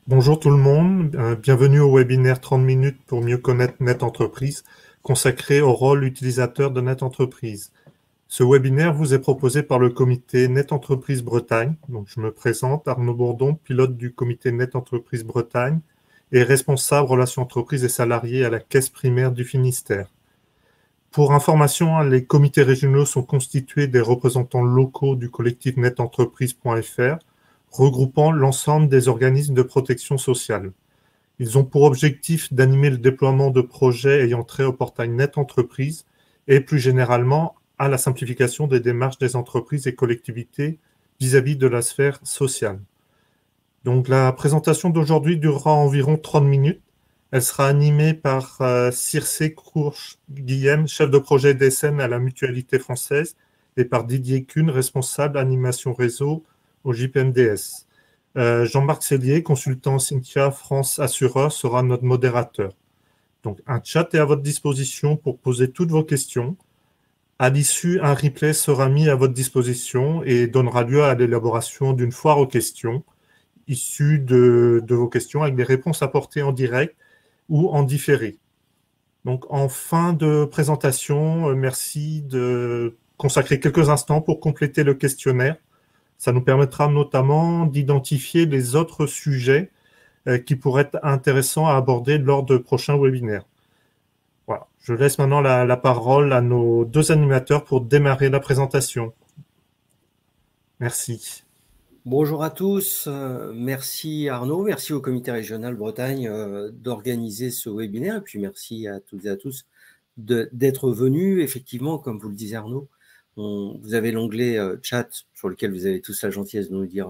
Bonjour tout le monde, bienvenue au webinaire 30 minutes pour mieux connaître Net Entreprise, consacré au rôle utilisateur de Net Entreprise. Ce webinaire vous est proposé par le comité Net Entreprise Bretagne. Donc, je me présente, Arnaud Bourdon, pilote du comité Net Entreprise Bretagne et responsable relations entreprises et salariés à la caisse primaire du Finistère. Pour information, les comités régionaux sont constitués des représentants locaux du collectif netentreprise.fr, regroupant l'ensemble des organismes de protection sociale. Ils ont pour objectif d'animer le déploiement de projets ayant trait au portail Net Entreprise et plus généralement à la simplification des démarches des entreprises et collectivités vis-à-vis de la sphère sociale. Donc la présentation d'aujourd'hui durera environ 30 minutes. Elle sera animée par Circe Courche-Guillem, chef de projet DSM à la Mutualité française, et par Didier Kuhn, responsable animation réseau au JPMDS. Jean-Marc Cellier, consultant Cynthia France Assureur, sera notre modérateur. Donc, un chat est à votre disposition pour poser toutes vos questions. À l'issue, un replay sera mis à votre disposition et donnera lieu à l'élaboration d'une foire aux questions issue de vos questions avec des réponses apportées en direct ou en différé. Donc, en fin de présentation, merci de consacrer quelques instants pour compléter le questionnaire. Ça nous permettra notamment d'identifier les autres sujets qui pourraient être intéressants à aborder lors de prochains webinaires. Voilà. Je laisse maintenant la parole à nos deux animateurs pour démarrer la présentation. Merci. Bonjour à tous, merci Arnaud, merci au comité régional Bretagne d'organiser ce webinaire et puis merci à toutes et à tous d'être venus. Effectivement, comme vous le disiez Arnaud, vous avez l'onglet chat sur lequel vous avez tous la gentillesse de nous dire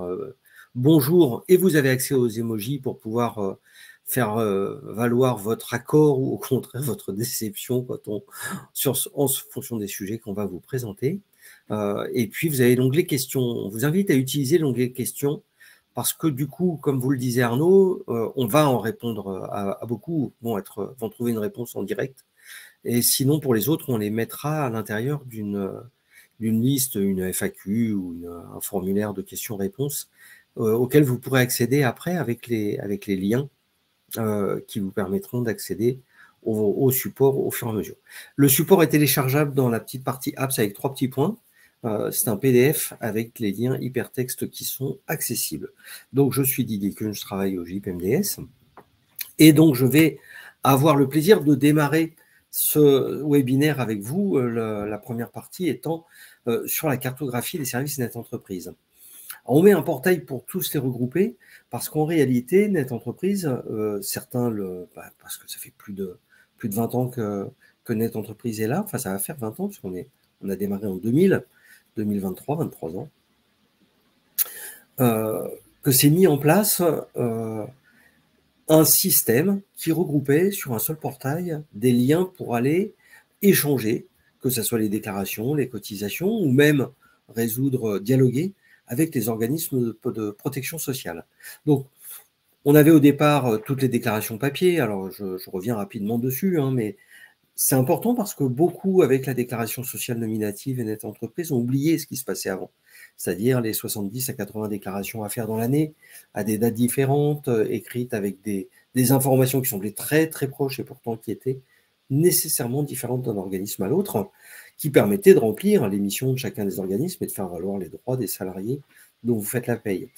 bonjour et vous avez accès aux emojis pour pouvoir faire valoir votre accord ou au contraire votre déception en fonction des sujets qu'on va vous présenter. Et puis, vous avez l'onglet questions. On vous invite à utiliser l'onglet questions parce que du coup, comme vous le disiez Arnaud, on va en répondre à beaucoup, vont trouver une réponse en direct. Et sinon, pour les autres, on les mettra à l'intérieur d'une liste, une FAQ ou un formulaire de questions-réponses auquel vous pourrez accéder après avec les liens qui vous permettront d'accéder au support au fur et à mesure. Le support est téléchargeable dans la petite partie apps avec 3 petits points. C'est un PDF avec les liens hypertextes qui sont accessibles. Donc, je suis Didier Kuhn, je travaille au JPMDS. Et donc, je vais avoir le plaisir de démarrer ce webinaire avec vous, la première partie étant sur la cartographie des services Net Entreprise. On met un portail pour tous les regrouper parce qu'en réalité, Net Entreprise, certains parce que ça fait plus de 20 ans que Net Entreprise est là, enfin ça va faire 20 ans puisqu'on a démarré en 2023, 23 ans, que s'est mis en place un système qui regroupait sur un seul portail des liens pour aller échanger, que ce soit les déclarations, les cotisations ou même dialoguer avec les organismes de protection sociale. Donc, on avait au départ toutes les déclarations papier, alors je reviens rapidement dessus, mais c'est important parce que beaucoup, avec la déclaration sociale nominative et Net Entreprise, ont oublié ce qui se passait avant, c'est-à-dire les 70 à 80 déclarations à faire dans l'année, à des dates différentes, écrites avec des informations qui semblaient très très proches et pourtant qui étaient nécessairement différentes d'un organisme à l'autre, qui permettaient de remplir les missions de chacun des organismes et de faire valoir les droits des salariés dont vous faites la paye.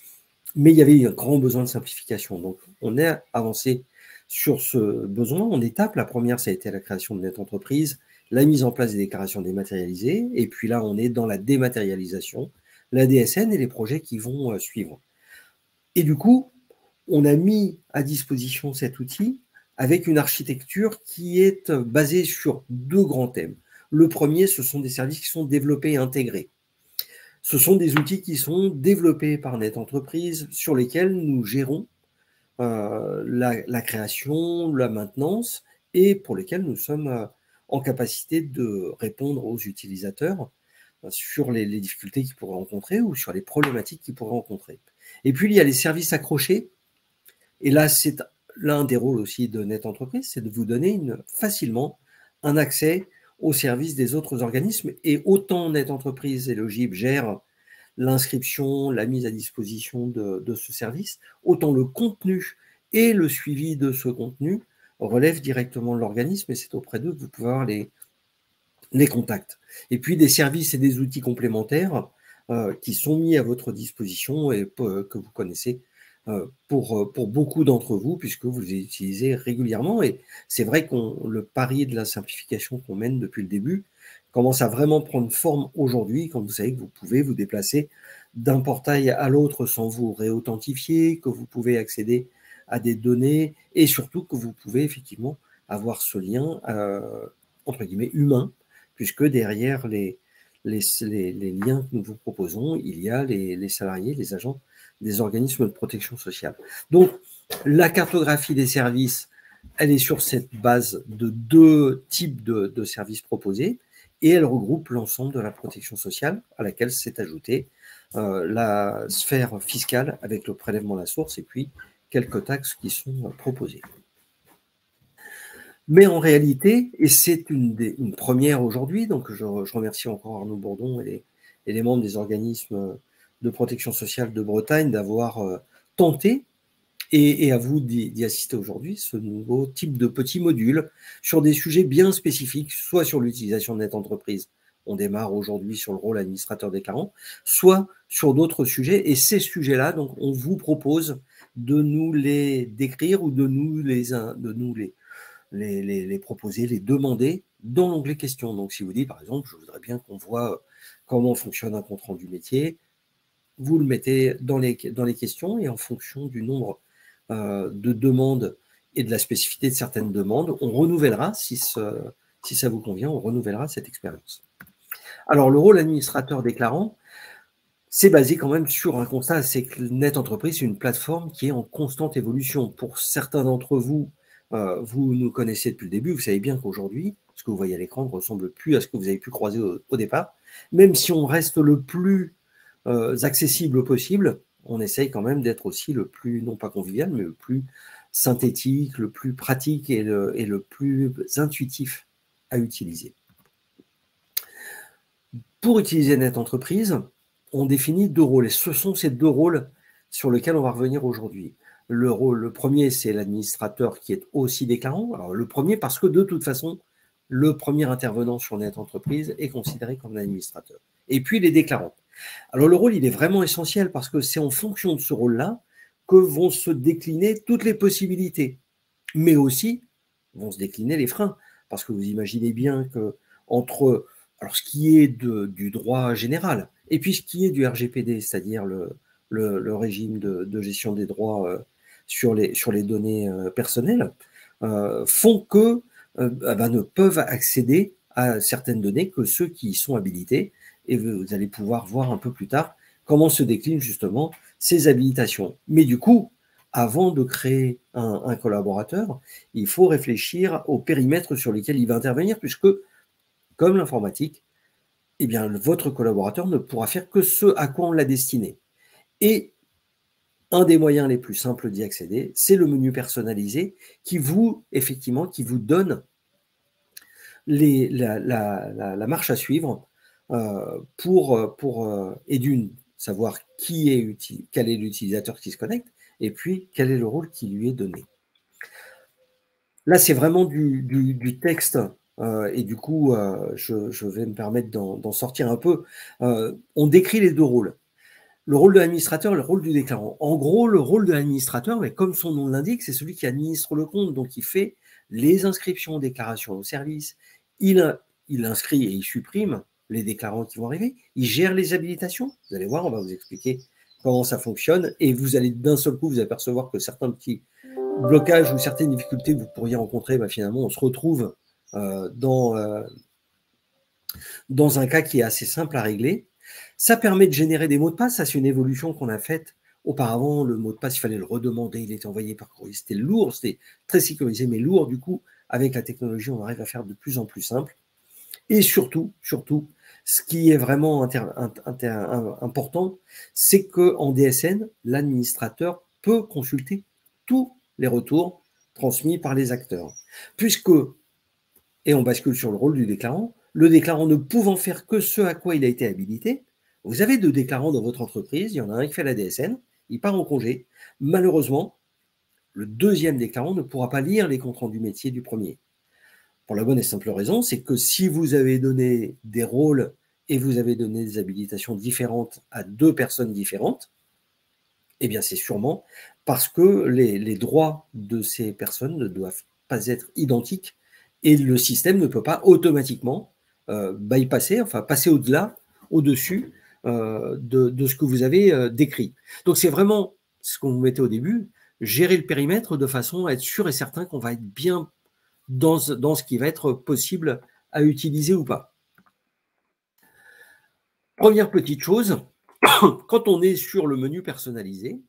Mais il y avait un grand besoin de simplification. Donc, on a avancé sur ce besoin en étapes. La première, ça a été la création de Net Entreprise, la mise en place des déclarations dématérialisées. Et puis là, on est dans la dématérialisation, la DSN et les projets qui vont suivre. Et du coup, on a mis à disposition cet outil avec une architecture qui est basée sur 2 grands thèmes. Le premier, ce sont des services qui sont développés et intégrés. Ce sont des outils qui sont développés par Net Entreprise sur lesquels nous gérons la création, la maintenance et pour lesquels nous sommes en capacité de répondre aux utilisateurs sur les difficultés qu'ils pourraient rencontrer ou sur les problématiques qu'ils pourraient rencontrer. Et puis, il y a les services accrochés. Et là, c'est l'un des rôles aussi de Net Entreprise, c'est de vous donner facilement un accès aux services des autres organismes. Et autant Net Entreprise et le GIP gèrent l'inscription, la mise à disposition de ce service, autant le contenu et le suivi de ce contenu relèvent directement de l'organisme et c'est auprès d'eux que vous pouvez avoir les contacts. Et puis des services et des outils complémentaires qui sont mis à votre disposition et que vous connaissez pour beaucoup d'entre vous, puisque vous les utilisez régulièrement. Et c'est vrai que le pari de la simplification qu'on mène depuis le début commence à vraiment prendre forme aujourd'hui, quand vous savez que vous pouvez vous déplacer d'un portail à l'autre sans vous réauthentifier, que vous pouvez accéder à des données et surtout que vous pouvez effectivement avoir ce lien entre guillemets humain, puisque derrière les liens que nous vous proposons, il y a les salariés, les agents des organismes de protection sociale. Donc, la cartographie des services, elle est sur cette base de 2 types de services proposés et elle regroupe l'ensemble de la protection sociale à laquelle s'est ajoutée la sphère fiscale avec le prélèvement à la source et puis quelques taxes qui sont proposées. Mais en réalité, et c'est une première aujourd'hui, donc je remercie encore Arnaud Bourdon et les membres des organismes de protection sociale de Bretagne d'avoir tenté, et à vous d'y assister aujourd'hui, ce nouveau type de petits modules sur des sujets bien spécifiques, soit sur l'utilisation de NetEntreprise, on démarre aujourd'hui sur le rôle administrateur déclarant, soit sur d'autres sujets, et ces sujets-là, donc on vous propose de nous les décrire ou de nous les proposer, les demander dans l'onglet questions. Donc, si vous dites, par exemple, je voudrais bien qu'on voit comment fonctionne un compte rendu métier, vous le mettez dans les questions et en fonction du nombre de demandes et de la spécificité de certaines demandes, on renouvellera, si ça vous convient, on renouvellera cette expérience. Alors, le rôle administrateur déclarant, c'est basé quand même sur un constat, c'est que NetEntreprise, c'est une plateforme qui est en constante évolution. Pour certains d'entre vous, vous nous connaissez depuis le début, vous savez bien qu'aujourd'hui, ce que vous voyez à l'écran ne ressemble plus à ce que vous avez pu croiser au départ. Même si on reste le plus accessible possible, on essaye quand même d'être aussi le plus, non pas convivial, mais le plus synthétique, le plus pratique et le plus intuitif à utiliser. Pour utiliser NetEntreprise, on définit 2 rôles, et ce sont ces 2 rôles sur lesquels on va revenir aujourd'hui. Le premier, c'est l'administrateur qui est aussi déclarant. Alors, le premier, parce que de toute façon, le premier intervenant sur NetEntreprise est considéré comme un administrateur. Et puis, les déclarants. Alors, le rôle, il est vraiment essentiel parce que c'est en fonction de ce rôle-là que vont se décliner toutes les possibilités, mais aussi vont se décliner les freins. Parce que vous imaginez bien que entre ce qui est du droit général et puis ce qui est du RGPD, c'est-à-dire le régime de gestion des droits sur les données personnelles, font que ne peuvent accéder à certaines données que ceux qui y sont habilités. Et vous allez pouvoir voir un peu plus tard comment se déclinent justement ces habilitations. Mais du coup, avant de créer un collaborateur, il faut réfléchir au périmètre sur lequel il va intervenir, puisque, comme l'informatique, eh bien, votre collaborateur ne pourra faire que ce à quoi on l'a destiné. Et un des moyens les plus simples d'y accéder, c'est le menu personnalisé qui vous donne la marche à suivre et d'une, savoir quel est l'utilisateur qui se connecte, et puis quel est le rôle qui lui est donné. Là, c'est vraiment du texte, et du coup, je vais me permettre d'en sortir un peu. On décrit les 2 rôles. Le rôle de l'administrateur et le rôle du déclarant. En gros, le rôle de l'administrateur, mais comme son nom l'indique, c'est celui qui administre le compte, donc il fait les inscriptions, déclarations au service, il inscrit et il supprime les déclarants qui vont arriver, il gère les habilitations. Vous allez voir, on va vous expliquer comment ça fonctionne, et vous allez d'un seul coup vous apercevoir que certains petits blocages ou certaines difficultés que vous pourriez rencontrer, finalement, on se retrouve dans un cas qui est assez simple à régler. Ça permet de générer des mots de passe. Ça, c'est une évolution qu'on a faite. Auparavant, le mot de passe, il fallait le redemander, il était envoyé par courrier. C'était lourd, c'était très sécurisé, mais lourd. Du coup, avec la technologie, on arrive à faire de plus en plus simple. Et surtout, ce qui est vraiment important, c'est qu'en DSN, l'administrateur peut consulter tous les retours transmis par les acteurs. Et on bascule sur le rôle du déclarant, le déclarant ne pouvant faire que ce à quoi il a été habilité, Vous avez 2 déclarants dans votre entreprise, il y en a un qui fait la DSN, il part en congé. Malheureusement, le deuxième déclarant ne pourra pas lire les comptes rendus métiers du premier. Pour la bonne et simple raison, c'est que si vous avez donné des rôles et vous avez donné des habilitations différentes à 2 personnes différentes, eh bien c'est sûrement parce que les droits de ces personnes ne doivent pas être identiques et le système ne peut pas automatiquement bypasser, enfin passer au-delà, au-dessus de ce que vous avez décrit. Donc c'est vraiment ce qu'on vous mettait au début, gérer le périmètre de façon à être sûr et certain qu'on va être bien dans ce qui va être possible à utiliser ou pas. Première petite chose, quand on est sur le menu personnalisé,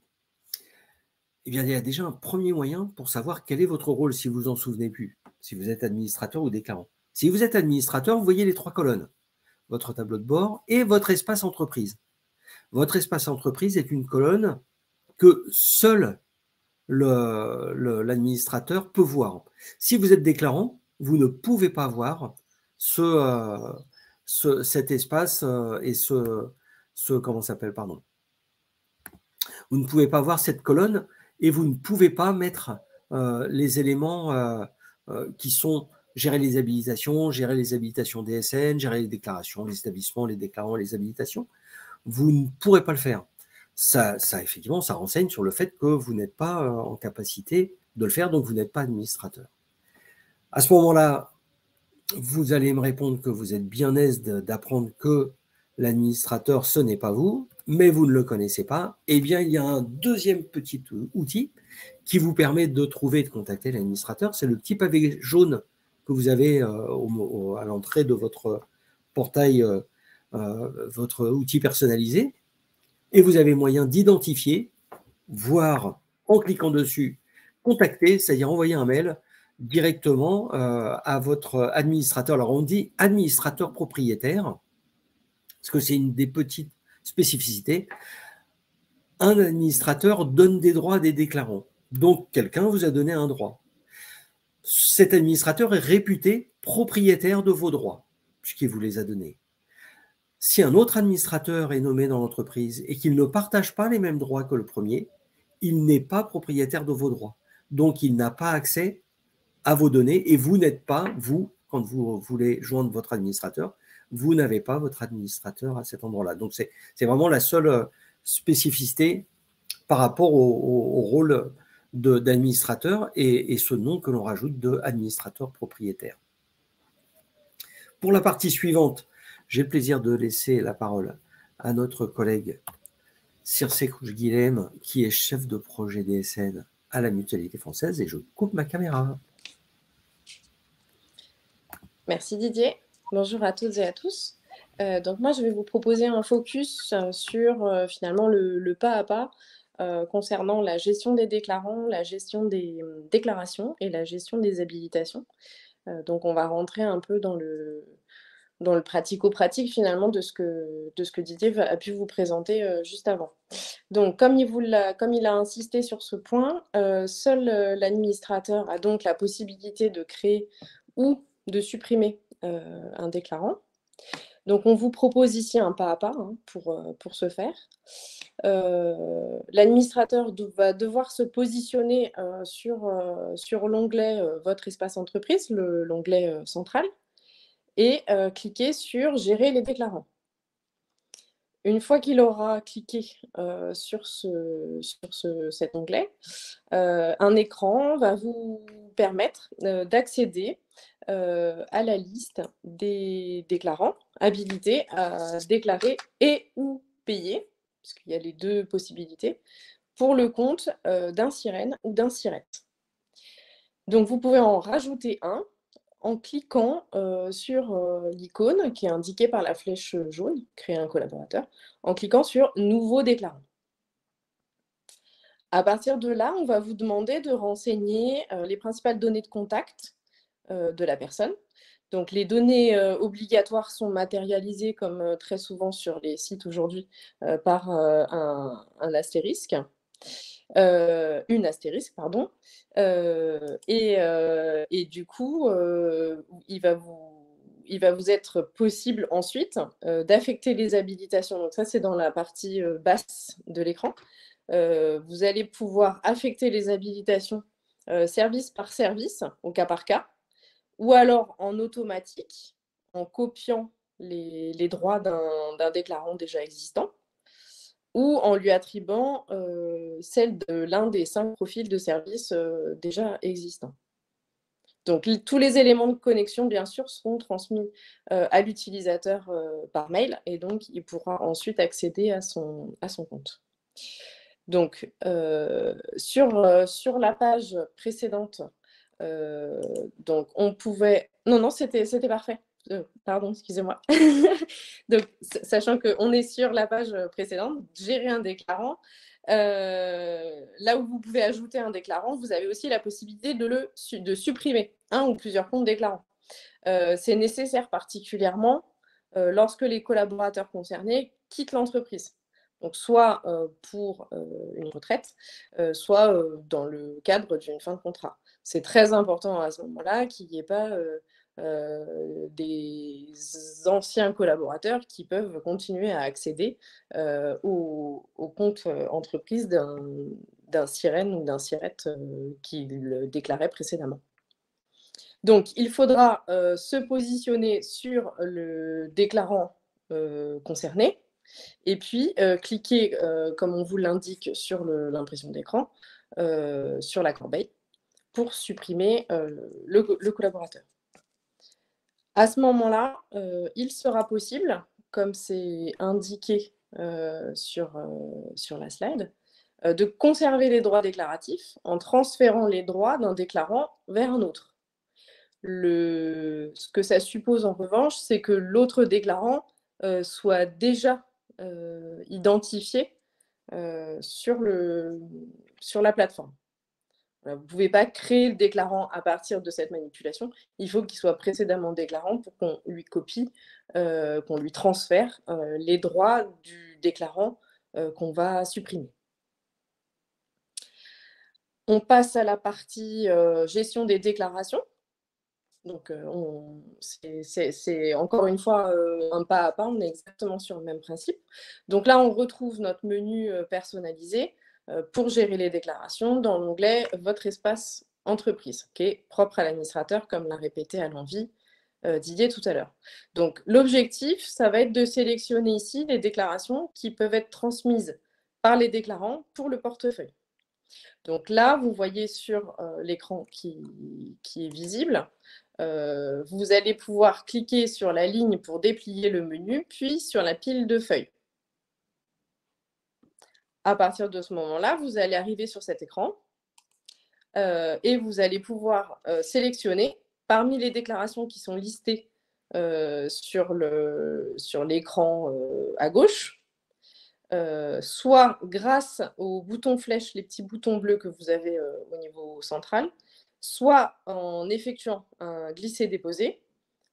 eh bien, il y a déjà un premier moyen pour savoir quel est votre rôle si vous en souvenez plus, si vous êtes administrateur ou déclarant. Si vous êtes administrateur, vous voyez les 3 colonnes, votre tableau de bord et votre espace entreprise. Votre espace entreprise est une colonne que seul l'administrateur peut voir. Si vous êtes déclarant, vous ne pouvez pas voir cet espace et comment s'appelle, pardon. Vous ne pouvez pas voir cette colonne et vous ne pouvez pas mettre les éléments qui sont gérer les habilitations DSN, gérer les déclarations, les établissements, les déclarants, les habilitations. Vous ne pourrez pas le faire. Ça, effectivement, ça renseigne sur le fait que vous n'êtes pas en capacité de le faire, donc vous n'êtes pas administrateur. À ce moment-là, vous allez me répondre que vous êtes bien aise d'apprendre que l'administrateur, ce n'est pas vous, mais vous ne le connaissez pas. Eh bien, il y a un deuxième petit outil qui vous permet de trouver et de contacter l'administrateur. C'est le petit pavé jaune que vous avez à l'entrée de votre portail, votre outil personnalisé. Et vous avez moyen d'identifier, voire en cliquant dessus, contacter, c'est-à-dire envoyer un mail directement à votre administrateur. Alors, on dit administrateur propriétaire, parce que c'est une des petites spécificités. Un administrateur donne des droits à des déclarants. Donc, quelqu'un vous a donné un droit. Cet administrateur est réputé propriétaire de vos droits, puisqu'il vous les a donnés. Si un autre administrateur est nommé dans l'entreprise et qu'il ne partage pas les mêmes droits que le premier, il n'est pas propriétaire de vos droits. Donc, il n'a pas accès à vos données et vous n'êtes pas, vous, quand vous voulez joindre votre administrateur, vous n'avez pas votre administrateur à cet endroit-là. Donc, c'est vraiment la seule spécificité par rapport au rôle d'administrateur et ce nom que l'on rajoute de administrateur propriétaire. Pour la partie suivante, j'ai le plaisir de laisser la parole à notre collègue Circe Couch-Guilhem, qui est chef de projet DSN à la Mutualité française, et je coupe ma caméra. Merci Didier. Bonjour à toutes et à tous. Donc moi, je vais vous proposer un focus sur finalement le pas à pas concernant la gestion des déclarants, la gestion des déclarations et la gestion des habilitations. Donc on va rentrer un peu dans le pratico-pratique finalement de ce que Didier a pu vous présenter juste avant. Donc comme il a insisté sur ce point, seul l'administrateur a donc la possibilité de créer ou de supprimer un déclarant. Donc on vous propose ici un pas à pas pour ce faire. L'administrateur va devoir se positionner sur l'onglet Votre espace entreprise, l'onglet central, et cliquer sur Gérer les déclarants. Une fois qu'il aura cliqué sur cet onglet, un écran va vous permettre d'accéder à la liste des déclarants habilités à déclarer et ou payer, parce qu'il y a les deux possibilités, pour le compte d'un SIREN ou d'un SIRET. Donc vous pouvez en rajouter un en cliquant sur l'icône qui est indiquée par la flèche jaune, créer un collaborateur, en cliquant sur Nouveau déclarant. À partir de là, on va vous demander de renseigner les principales données de contact de la personne. Donc les données obligatoires sont matérialisées, comme très souvent sur les sites aujourd'hui, par un astérisque. Une astérisque, pardon. Et du coup, il il va vous être possible ensuite d'affecter les habilitations. Donc ça, c'est dans la partie basse de l'écran. Vous allez pouvoir affecter les habilitations service par service, au cas par cas, ou alors en automatique, en copiant les droits d'un déclarant déjà existant, ou en lui attribuant celle de l'un des 5 profils de service déjà existants. Donc, tous les éléments de connexion, bien sûr, seront transmis à l'utilisateur par mail, et donc il pourra ensuite accéder à son compte. Donc, sur la page précédente, donc on pouvait... Non, c'était parfait. Pardon, excusez-moi. Donc, sachant qu'on est sur la page précédente, gérer un déclarant, là où vous pouvez ajouter un déclarant, vous avez aussi la possibilité de supprimer un ou plusieurs comptes déclarants. C'est nécessaire particulièrement lorsque les collaborateurs concernés quittent l'entreprise. Donc, soit pour une retraite, soit dans le cadre d'une fin de contrat. C'est très important à ce moment-là qu'il n'y ait pas des anciens collaborateurs qui peuvent continuer à accéder au compte entreprise d'un sirène ou d'un sirette qu'il déclarait précédemment. Donc, il faudra se positionner sur le déclarant concerné et puis cliquer, comme on vous l'indique sur l'impression d'écran, sur la corbeille pour supprimer le collaborateur. À ce moment-là, il sera possible, comme c'est indiqué sur la slide, de conserver les droits déclaratifs en transférant les droits d'un déclarant vers un autre. Ce que ça suppose en revanche, c'est que l'autre déclarant soit déjà identifié sur la plateforme. Vous ne pouvez pas créer le déclarant à partir de cette manipulation. Il faut qu'il soit précédemment déclarant pour qu'on lui copie, qu'on lui transfère les droits du déclarant qu'on va supprimer. On passe à la partie gestion des déclarations. Donc, c'est encore une fois un pas à pas, on est exactement sur le même principe. Donc là, on retrouve notre menu personnalisé pour gérer les déclarations dans l'onglet « Votre espace entreprise » qui est propre à l'administrateur, comme l'a répété à l'envie Didier tout à l'heure. Donc, l'objectif, ça va être de sélectionner ici les déclarations qui peuvent être transmises par les déclarants pour le portefeuille. Donc là, vous voyez sur l'écran qui est visible, vous allez pouvoir cliquer sur la ligne pour déplier le menu, puis sur la pile de feuilles. À partir de ce moment-là, vous allez arriver sur cet écran et vous allez pouvoir sélectionner parmi les déclarations qui sont listées sur l'écran à gauche, soit grâce aux boutons flèches, les petits boutons bleus que vous avez au niveau central, soit en effectuant un glisser-déposer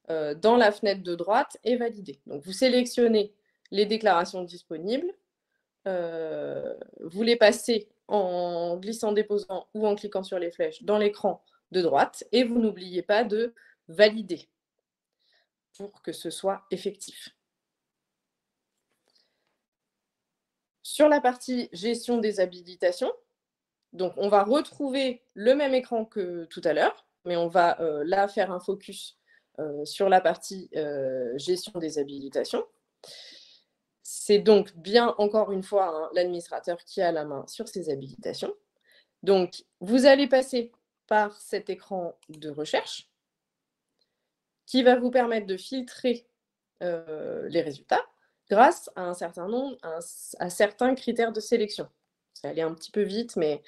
dans la fenêtre de droite et valider. Donc, vous sélectionnez les déclarations disponibles, vous les passez en glissant-déposant ou en cliquant sur les flèches dans l'écran de droite et vous n'oubliez pas de valider pour que ce soit effectif. Sur la partie gestion des habilitations, donc on va retrouver le même écran que tout à l'heure, mais on va là faire un focus sur la partie gestion des habilitations. C'est donc bien, encore une fois, hein, l'administrateur qui a la main sur ces habilitations. Donc, vous allez passer par cet écran de recherche qui va vous permettre de filtrer les résultats grâce à un certain nombre, à certains critères de sélection. Ça allait un petit peu vite, mais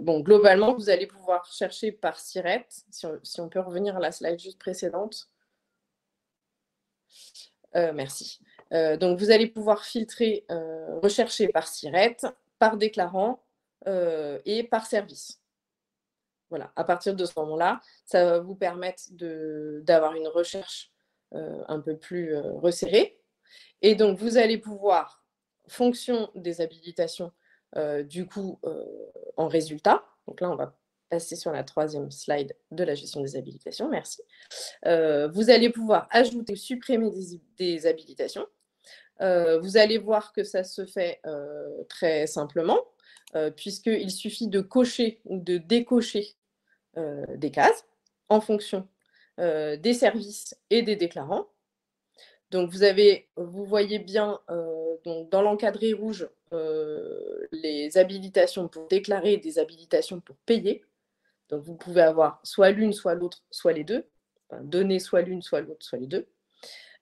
bon, globalement, vous allez pouvoir chercher par sirette. Si on peut revenir à la slide juste précédente. Merci. Donc, vous allez pouvoir filtrer, rechercher par sirette, par déclarant et par service. Voilà, à partir de ce moment-là, ça va vous permettre d'avoir une recherche un peu plus resserrée. Et donc, vous allez pouvoir, fonction des habilitations, du coup, en résultat, donc là, on va passer sur la 3e slide de la gestion des habilitations, merci. Vous allez pouvoir ajouter ou supprimer des habilitations. Vous allez voir que ça se fait très simplement, puisqu'il suffit de cocher ou de décocher des cases en fonction des services et des déclarants. Donc, vous voyez bien donc dans l'encadré rouge les habilitations pour déclarer et des habilitations pour payer. Donc, vous pouvez avoir soit l'une, soit l'autre, soit les deux. Enfin, donner soit l'une, soit l'autre, soit les deux.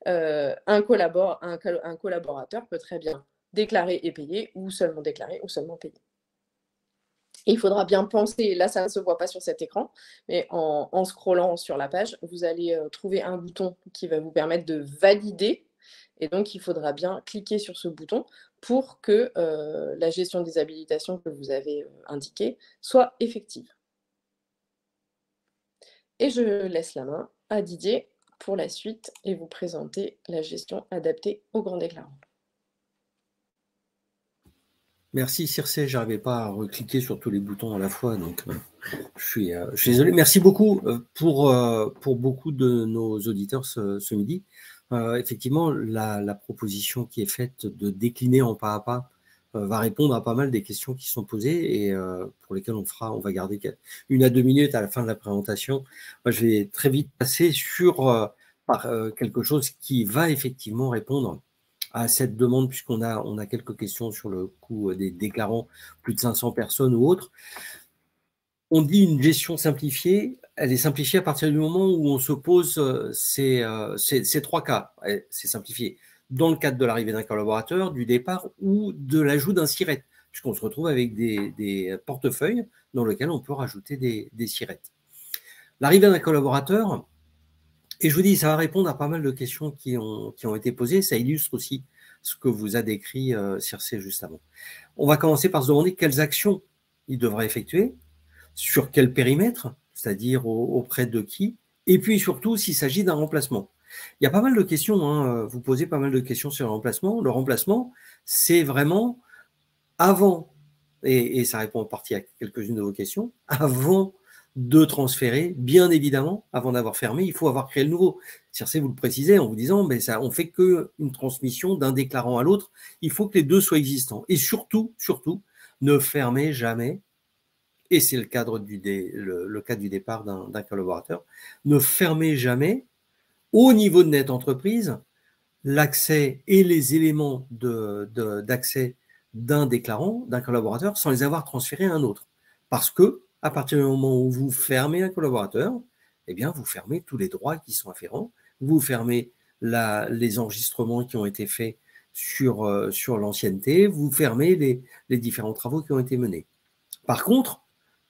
Un collaborateur peut très bien déclarer et payer, ou seulement déclarer, ou seulement payer. Et il faudra bien penser, là ça ne se voit pas sur cet écran, mais en scrollant sur la page, vous allez trouver un bouton qui va vous permettre de valider. Et donc, il faudra bien cliquer sur ce bouton pour que la gestion des habilitations que vous avez indiquées soit effective. Et je laisse la main à Didier pour la suite et vous présenter la gestion adaptée aux grands déclarants. Merci Circe, j'arrivais pas à recliquer sur tous les boutons à la fois, donc je suis désolé. Merci beaucoup pour beaucoup de nos auditeurs ce midi. Effectivement, la proposition qui est faite de décliner en pas à pas va répondre à pas mal des questions qui sont posées et pour lesquelles on va garder 1 à 2 minutes à la fin de la présentation. Moi, je vais très vite passer sur quelque chose qui va effectivement répondre à cette demande, puisqu'on a quelques questions sur le coût des déclarants, plus de 500 personnes ou autres. On dit une gestion simplifiée, elle est simplifiée à partir du moment où on se pose ces 3 cas. C'est simplifié dans le cadre de l'arrivée d'un collaborateur, du départ ou de l'ajout d'un SIRET, puisqu'on se retrouve avec des portefeuilles dans lesquels on peut rajouter des SIRET. L'arrivée d'un collaborateur, et je vous dis, ça va répondre à pas mal de questions qui ont été posées. Ça illustre aussi ce que vous a décrit Circe juste avant. On va commencer par se demander quelles actions il devra effectuer, sur quel périmètre, c'est-à-dire auprès de qui, et puis surtout s'il s'agit d'un remplacement. Il y a pas mal de questions, hein, vous posez pas mal de questions sur le remplacement. Le remplacement, c'est vraiment avant, et ça répond en partie à quelques-unes de vos questions, avant de transférer, bien évidemment, avant d'avoir fermé, il faut avoir créé le nouveau. Circe, vous le précisez en vous disant, mais ça, on fait qu'une transmission d'un déclarant à l'autre, il faut que les deux soient existants. Et surtout, ne fermez jamais, et c'est le cadre le cas du départ d'un collaborateur, ne fermez jamais, au niveau de Net Entreprise, l'accès et les éléments d'accès d'un déclarant, d'un collaborateur, sans les avoir transférés à un autre. Parce que, à partir du moment où vous fermez un collaborateur, eh bien, vous fermez tous les droits qui sont afférents, vous fermez les enregistrements qui ont été faits sur l'ancienneté, vous fermez les différents travaux qui ont été menés. Par contre,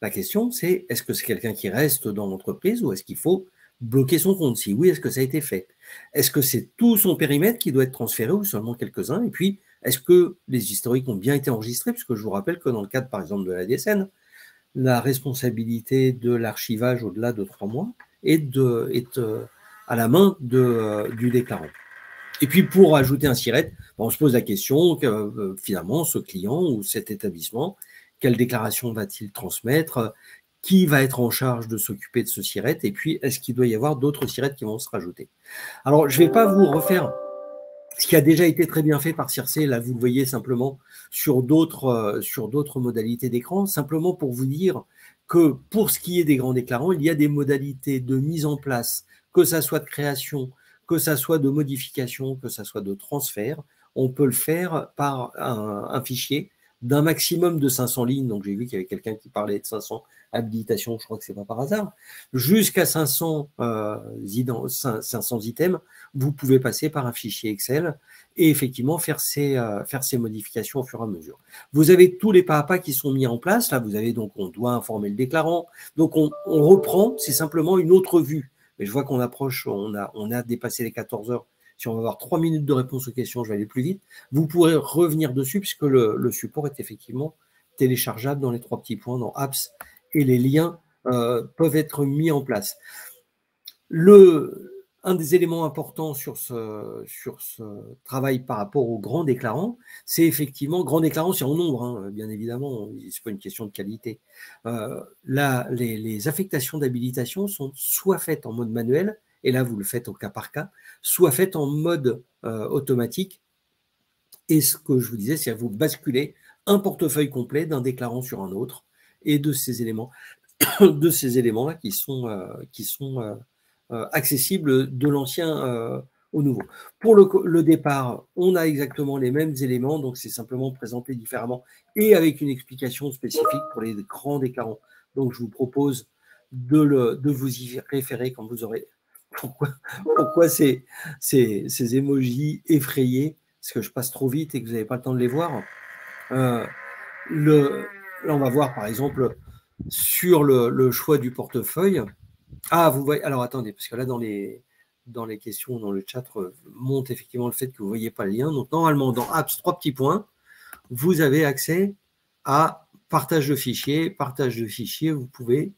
la question, c'est est-ce que c'est quelqu'un qui reste dans l'entreprise ou est-ce qu'il faut bloquer son compte? Si oui, est-ce que ça a été fait? Est-ce que c'est tout son périmètre qui doit être transféré ou seulement quelques-uns? Et puis, est-ce que les historiques ont bien été enregistrés? Puisque je vous rappelle que dans le cadre, par exemple, de la DSN, la responsabilité de l'archivage au-delà de 3 mois est à la main du déclarant. Et puis, pour ajouter un SIRET, on se pose la question que finalement, ce client ou cet établissement, quelle déclaration va-t-il transmettre? Qui va être en charge de s'occuper de ce SIRET? Et puis, est-ce qu'il doit y avoir d'autres SIRET qui vont se rajouter? Alors, je ne vais pas vous refaire ce qui a déjà été très bien fait par Circe. Là, vous le voyez simplement sur d'autres modalités d'écran, simplement pour vous dire que pour ce qui est des grands déclarants, il y a des modalités de mise en place, que ça soit de création, que ça soit de modification, que ça soit de transfert. On peut le faire par un fichier d'un maximum de 500 lignes. Donc, j'ai vu qu'il y avait quelqu'un qui parlait de 500 habilitations, je crois que c'est pas par hasard, jusqu'à 500 items, vous pouvez passer par un fichier Excel et effectivement faire ces modifications au fur et à mesure. Vous avez tous les pas à pas qui sont mis en place. Là, vous avez donc, on doit informer le déclarant. Donc, on reprend, c'est simplement une autre vue. Mais je vois qu'on approche, on a dépassé les 14 heures. Si on va avoir 3 minutes de réponse aux questions, je vais aller plus vite. Vous pourrez revenir dessus puisque le support est effectivement téléchargeable dans les 3 petits points, dans Apps, et les liens peuvent être mis en place. un des éléments importants sur ce travail par rapport aux grands déclarants, c'est effectivement, grands déclarants, c'est en nombre, hein, bien évidemment, c'est pas une question de qualité. Les affectations d'habilitation sont soit faites en mode manuel, et là vous le faites au cas par cas, soit faites en mode automatique. Et ce que je vous disais, c'est à vous basculer un portefeuille complet d'un déclarant sur un autre, et de ces éléments-là qui sont accessibles de l'ancien au nouveau. Pour le départ, on a exactement les mêmes éléments, donc c'est simplement présenté différemment et avec une explication spécifique pour les grands déclarants. Donc je vous propose de vous y référer quand vous aurez. Pourquoi ces émojis effrayés? Parce que je passe trop vite et que vous n'avez pas le temps de les voir. Là, on va voir par exemple sur le choix du portefeuille. Ah, vous voyez, alors attendez, parce que là, dans les questions, dans le chat, monte effectivement le fait que vous ne voyez pas le lien. Donc, normalement, dans Apps, 3 petits points, vous avez accès à partage de fichiers. Partage de fichiers, vous pouvez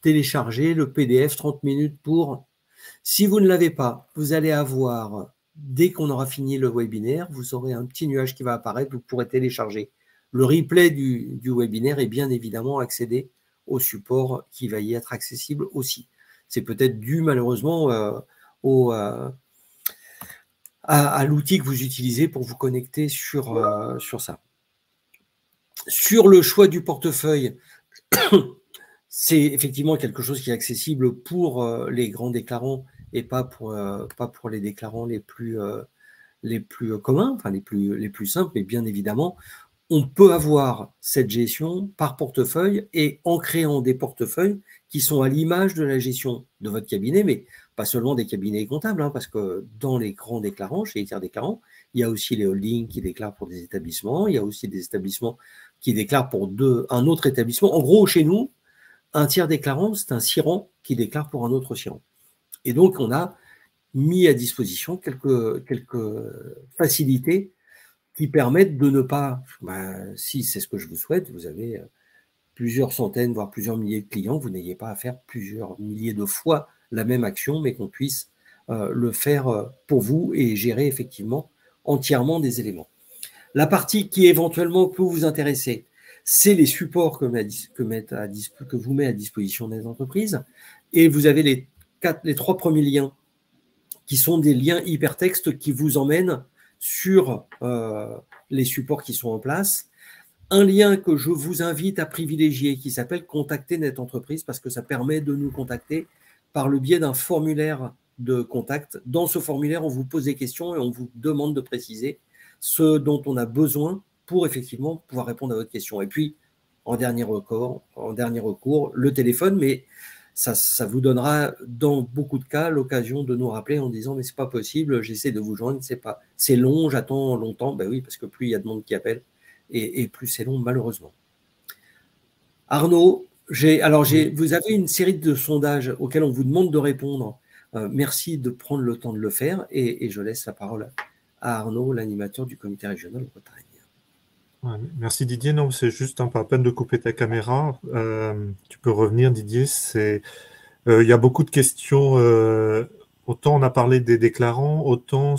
télécharger le PDF 30 minutes pour. Si vous ne l'avez pas, vous allez avoir, dès qu'on aura fini le webinaire, vous aurez un petit nuage qui va apparaître, vous pourrez télécharger le replay du webinaire et bien évidemment accéder au support qui va y être accessible aussi. C'est peut-être dû malheureusement à l'outil que vous utilisez pour vous connecter sur ça. Sur le choix du portefeuille, c'est effectivement quelque chose qui est accessible pour les grands déclarants et pas pour les déclarants les plus communs, enfin les plus simples, mais bien évidemment, on peut avoir cette gestion par portefeuille et en créant des portefeuilles qui sont à l'image de la gestion de votre cabinet, mais pas seulement des cabinets comptables, hein, parce que dans les grands déclarants, chez les tiers déclarants, il y a aussi les holdings qui déclarent pour des établissements, il y a aussi des établissements qui déclarent pour un autre établissement. En gros, chez nous, un tiers déclarant, c'est un SIRAN qui déclare pour un autre SIRAN. Et donc, on a mis à disposition quelques facilités qui permettent de ne pas, si c'est ce que je vous souhaite, vous avez plusieurs centaines, voire plusieurs milliers de clients, vous n'ayez pas à faire plusieurs milliers de fois la même action, mais qu'on puisse le faire pour vous et gérer effectivement entièrement des éléments. La partie qui éventuellement peut vous intéresser, c'est les supports que vous met à disposition des entreprises. Et vous avez les 3 premiers liens qui sont des liens hypertextes qui vous emmènent sur les supports qui sont en place. Un lien que je vous invite à privilégier qui s'appelle Contacter Net Entreprise parce que ça permet de nous contacter par le biais d'un formulaire de contact. Dans ce formulaire, on vous pose des questions et on vous demande de préciser ce dont on a besoin pour effectivement pouvoir répondre à votre question. Et puis, en dernier recours, le téléphone, mais ça vous donnera dans beaucoup de cas l'occasion de nous rappeler en disant mais c'est pas possible, j'essaie de vous joindre, c'est long, j'attends longtemps. Ben oui, parce que plus il y a de monde qui appelle et plus c'est long malheureusement. Arnaud, vous avez une série de sondages auxquels on vous demande de répondre. Merci de prendre le temps de le faire et je laisse la parole à Arnaud, l'animateur du comité régional Bretagne. Ouais, merci Didier. Non, c'est juste pas la peine de couper ta caméra. Tu peux revenir Didier. Il y a beaucoup de questions. Autant on a parlé des déclarants, autant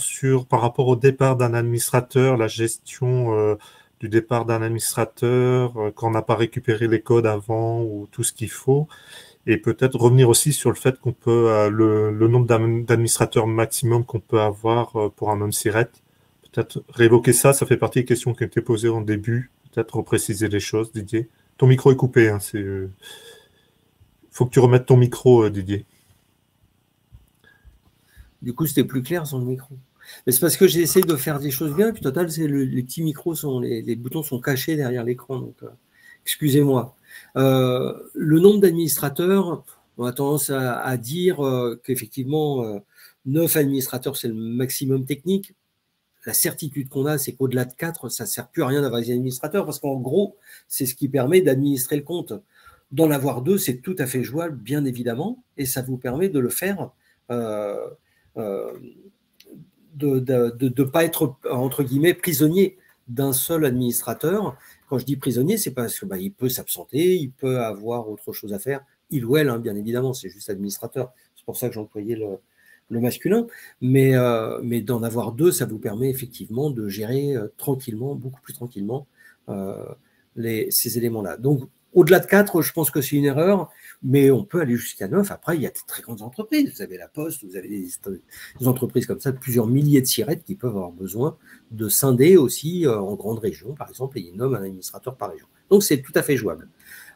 par rapport au départ d'un administrateur, la gestion du départ d'un administrateur, quand on n'a pas récupéré les codes avant ou tout ce qu'il faut. Et peut-être revenir aussi sur le fait qu'on peut, le nombre d'administrateurs maximum qu'on peut avoir pour un même SIRET. Peut-être réévoquer ça fait partie des questions qui ont été posées en début. Peut-être repréciser les choses, Didier. Ton micro est coupé. Hein, faut que tu remettes ton micro, Didier. Du coup, c'était plus clair sans le micro. Mais c'est parce que j'ai essayé de faire des choses bien. Et puis, total, les petits micros, les boutons sont cachés derrière l'écran. Donc, excusez-moi. Le nombre d'administrateurs, on a tendance à dire qu'effectivement, 9 administrateurs, c'est le maximum technique. La certitude qu'on a, c'est qu'au-delà de 4, ça ne sert plus à rien d'avoir des administrateurs parce qu'en gros, c'est ce qui permet d'administrer le compte. D'en avoir 2, c'est tout à fait jouable, bien évidemment, et ça vous permet de le faire, de ne pas être, entre guillemets, prisonnier d'un seul administrateur. Quand je dis prisonnier, c'est parce que il peut s'absenter, il peut avoir autre chose à faire. Il ou elle, hein, bien évidemment, c'est juste administrateur. C'est pour ça que j'employais le masculin, mais d'en avoir deux, ça vous permet effectivement de gérer tranquillement, beaucoup plus tranquillement, ces éléments-là. Donc, au-delà de 4, je pense que c'est une erreur, mais on peut aller jusqu'à 9. Après, il y a de très grandes entreprises. Vous avez la Poste, vous avez des entreprises comme ça, de plusieurs milliers de sirettes qui peuvent avoir besoin de scinder aussi en grandes régions, par exemple, et ils nomment un administrateur par région. Donc, c'est tout à fait jouable.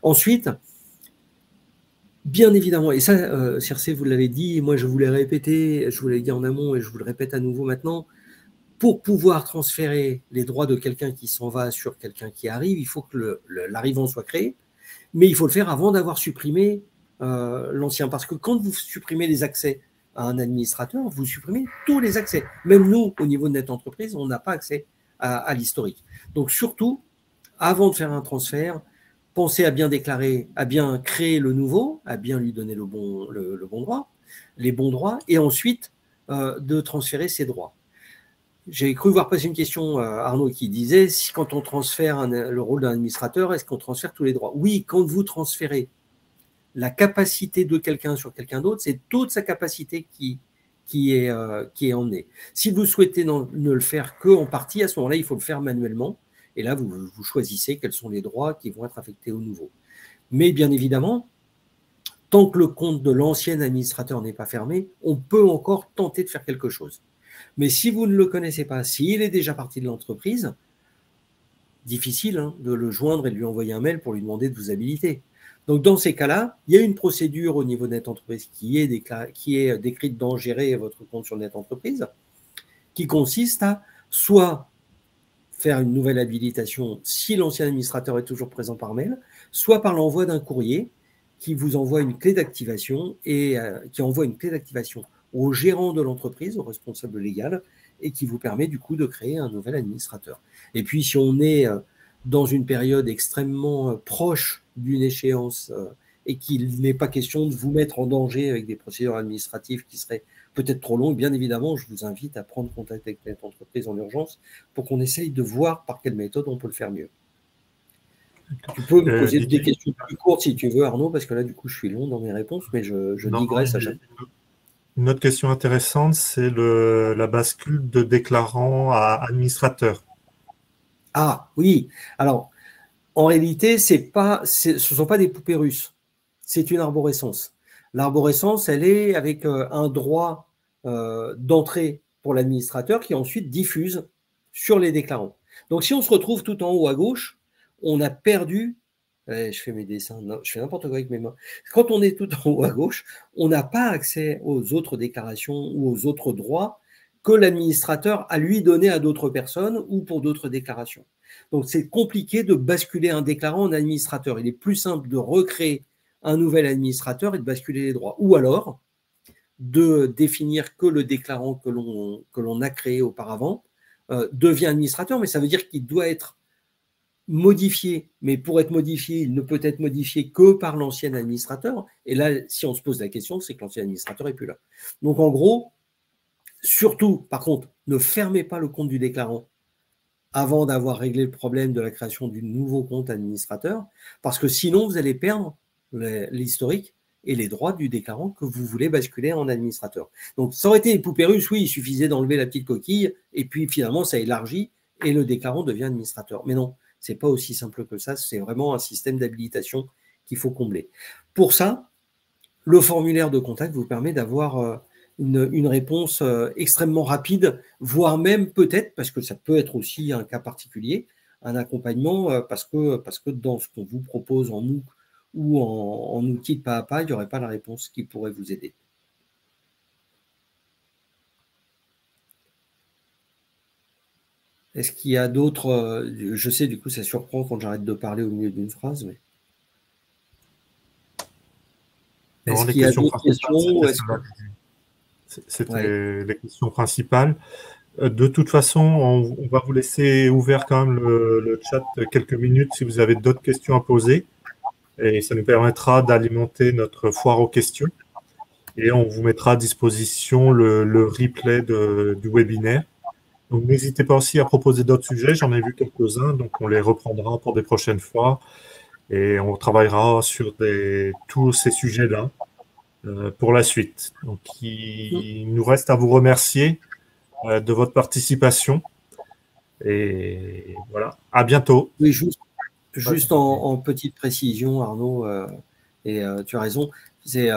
Ensuite, bien évidemment, et ça, Circé, vous l'avez dit, moi je vous l'ai répété, je vous l'ai dit en amont et je vous le répète à nouveau maintenant, pour pouvoir transférer les droits de quelqu'un qui s'en va sur quelqu'un qui arrive, il faut que l'arrivant soit créé, mais il faut le faire avant d'avoir supprimé l'ancien. Parce que quand vous supprimez les accès à un administrateur, vous supprimez tous les accès. Même nous, au niveau de Net Entreprise, on n'a pas accès à l'historique. Donc surtout, avant de faire un transfert, pensez à bien déclarer, à bien créer le nouveau, à bien lui donner le bon droit, les bons droits, et ensuite de transférer ses droits. J'ai cru voir passer une question, Arnaud, qui disait si quand on transfère le rôle d'un administrateur, est-ce qu'on transfère tous les droits? Oui, quand vous transférez la capacité de quelqu'un sur quelqu'un d'autre, c'est toute sa capacité qui est emmenée. Si vous souhaitez ne le faire qu'en partie, à ce moment-là, il faut le faire manuellement. Et là, vous choisissez quels sont les droits qui vont être affectés au nouveau. Mais bien évidemment, tant que le compte de l'ancien administrateur n'est pas fermé, on peut encore tenter de faire quelque chose. Mais si vous ne le connaissez pas, s'il est déjà parti de l'entreprise, difficile de le joindre et de lui envoyer un mail pour lui demander de vous habiliter. Donc, dans ces cas-là, il y a une procédure au niveau de Net Entreprise qui est décrite dans Gérer votre compte sur Net Entreprise, qui consiste à soit faire une nouvelle habilitation si l'ancien administrateur est toujours présent par mail, soit par l'envoi d'un courrier qui vous envoie une clé d'activation et qui envoie une clé d'activation au gérant de l'entreprise, au responsable légal, et qui vous permet du coup de créer un nouvel administrateur. Et puis si on est dans une période extrêmement proche d'une échéance et qu'il n'est pas question de vous mettre en danger avec des procédures administratives qui seraient peut-être trop longues, bien évidemment, je vous invite à prendre contact avec cette entreprise en urgence pour qu'on essaye de voir par quelle méthode on peut le faire mieux. Tu peux me poser des questions plus courtes si tu veux, Arnaud, parce que là, du coup, je suis long dans mes réponses, mais je digresse à chaque fois. Une autre question intéressante, c'est la bascule de déclarant à administrateur. Ah, oui. Alors, en réalité, ce ne sont pas des poupées russes. C'est une arborescence. L'arborescence, elle est avec un droit d'entrée pour l'administrateur qui ensuite diffuse sur les déclarants. Donc, si on se retrouve tout en haut à gauche, on a perdu, je fais mes dessins, non, je fais n'importe quoi avec mes mains. Quand on est tout en haut à gauche, on n'a pas accès aux autres déclarations ou aux autres droits que l'administrateur a lui donné à d'autres personnes ou pour d'autres déclarations. Donc, c'est compliqué de basculer un déclarant en administrateur. Il est plus simple de recréer un nouvel administrateur et de basculer les droits. Ou alors, de définir que le déclarant que l'on a créé auparavant devient administrateur, mais ça veut dire qu'il doit être modifié, mais pour être modifié, il ne peut être modifié que par l'ancien administrateur. Et là, si on se pose la question, c'est que l'ancien administrateur n'est plus là. Donc, en gros, surtout, par contre, ne fermez pas le compte du déclarant avant d'avoir réglé le problème de la création du nouveau compte administrateur, parce que sinon, vous allez perdre l'historique et les droits du déclarant que vous voulez basculer en administrateur. Donc, ça aurait été une poupée russe, oui, il suffisait d'enlever la petite coquille, et puis finalement, ça élargit, et le déclarant devient administrateur. Mais non, ce n'est pas aussi simple que ça, c'est vraiment un système d'habilitation qu'il faut combler. Pour ça, le formulaire de contact vous permet d'avoir une réponse extrêmement rapide, voire même peut-être, parce que ça peut être aussi un cas particulier, un accompagnement, parce que dans ce qu'on vous propose en MOOC ou en outil de pas à pas, il n'y aurait pas la réponse qui pourrait vous aider. Est-ce qu'il y a d'autres... je sais, du coup, ça surprend quand j'arrête de parler au milieu d'une phrase, mais... Est-ce qu'il y a d'autres questions? C'était les questions principales. De toute façon, on va vous laisser ouvert quand même le chat quelques minutes si vous avez d'autres questions à poser. Et ça nous permettra d'alimenter notre foire aux questions. Et on vous mettra à disposition le replay du webinaire. Donc, n'hésitez pas aussi à proposer d'autres sujets. J'en ai vu quelques-uns, donc on les reprendra pour des prochaines fois. Et on travaillera sur tous ces sujets-là. pour la suite. Donc, il nous reste à vous remercier de votre participation. Et voilà, à bientôt. Oui, juste en petite précision, Arnaud, et tu as raison, c'est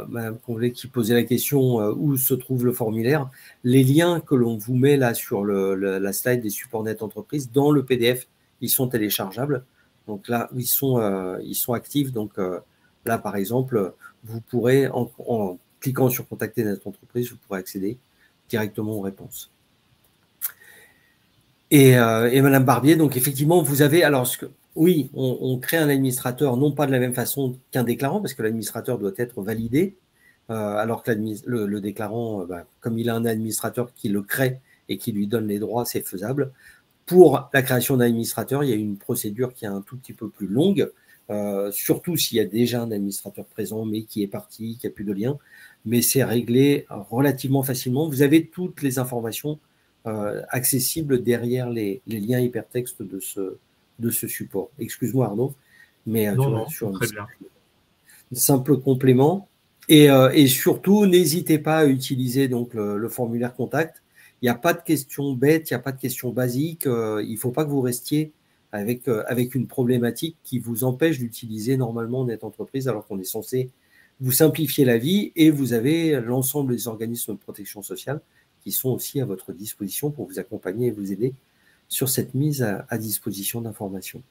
Madame Convelet qui posait la question où se trouve le formulaire. Les liens que l'on vous met là sur la slide des supports net entreprise, dans le PDF, ils sont téléchargeables. Donc là, ils sont actifs. Donc là, par exemple, vous pourrez, en cliquant sur Contacter Net Entreprise, vous pourrez accéder directement aux réponses. Et Madame Barbier, donc effectivement, vous avez, alors oui, on crée un administrateur, non pas de la même façon qu'un déclarant, parce que l'administrateur doit être validé, alors que le déclarant, comme il a un administrateur qui le crée et qui lui donne les droits, c'est faisable. Pour la création d'un administrateur, il y a une procédure qui est un tout petit peu plus longue, surtout s'il y a déjà un administrateur présent, mais qui est parti, qui n'a plus de lien, mais c'est réglé relativement facilement. Vous avez toutes les informations accessibles derrière les liens hypertextes de ce support. Excuse-moi Arnaud, mais sur très bien. un simple complément. Et surtout, n'hésitez pas à utiliser donc le formulaire contact. Il n'y a pas de questions bêtes, il n'y a pas de questions basiques. Il ne faut pas que vous restiez avec une problématique qui vous empêche d'utiliser normalement Net Entreprise alors qu'on est censé vous simplifier la vie, et vous avez l'ensemble des organismes de protection sociale qui sont aussi à votre disposition pour vous accompagner et vous aider sur cette mise à disposition d'informations.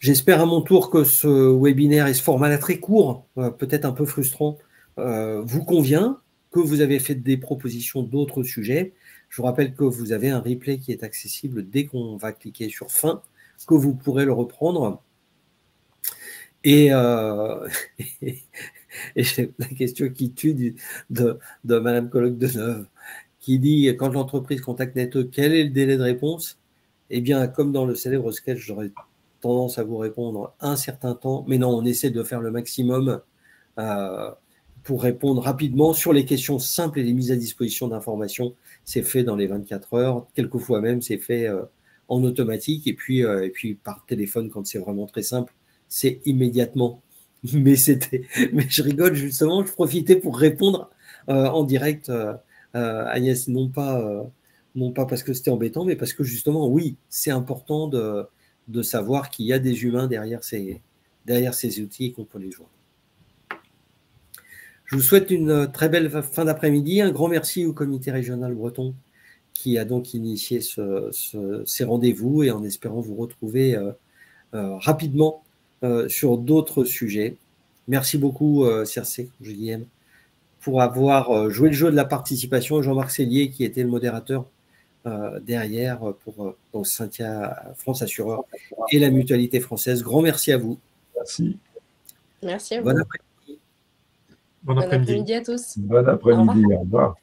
J'espère à mon tour que ce webinaire et ce format-là très court, peut-être un peu frustrant, vous convient, que vous avez fait des propositions d'autres sujets. Je vous rappelle que vous avez un replay qui est accessible dès qu'on va cliquer sur fin, que vous pourrez le reprendre. Et j'ai la question qui tue de Madame Colloque de Neuve, qui dit « Quand l'entreprise contacte Net, quel est le délai de réponse ?» Eh bien, comme dans le célèbre sketch, j'aurais tendance à vous répondre un certain temps, mais non, on essaie de faire le maximum pour répondre rapidement sur les questions simples et les mises à disposition d'informations. C'est fait dans les 24 heures, quelquefois même c'est fait en automatique, et puis par téléphone quand c'est vraiment très simple, c'est immédiatement. Mais je rigole justement, je profitais pour répondre en direct, Agnès, non pas parce que c'était embêtant, mais parce que justement, oui, c'est important de savoir qu'il y a des humains derrière ces outils et qu'on peut les joindre. Je vous souhaite une très belle fin d'après-midi. Un grand merci au comité régional breton qui a donc initié ces rendez-vous, et en espérant vous retrouver rapidement sur d'autres sujets. Merci beaucoup, Circé, JM, pour avoir joué le jeu de la participation. Jean-Marc Sellier, qui était le modérateur derrière pour donc Cynthia France Assureur et la Mutualité Française. Grand merci à vous. Merci. Merci à vous. Bon après-midi. Bon après-midi à tous. Bon après-midi. Au revoir.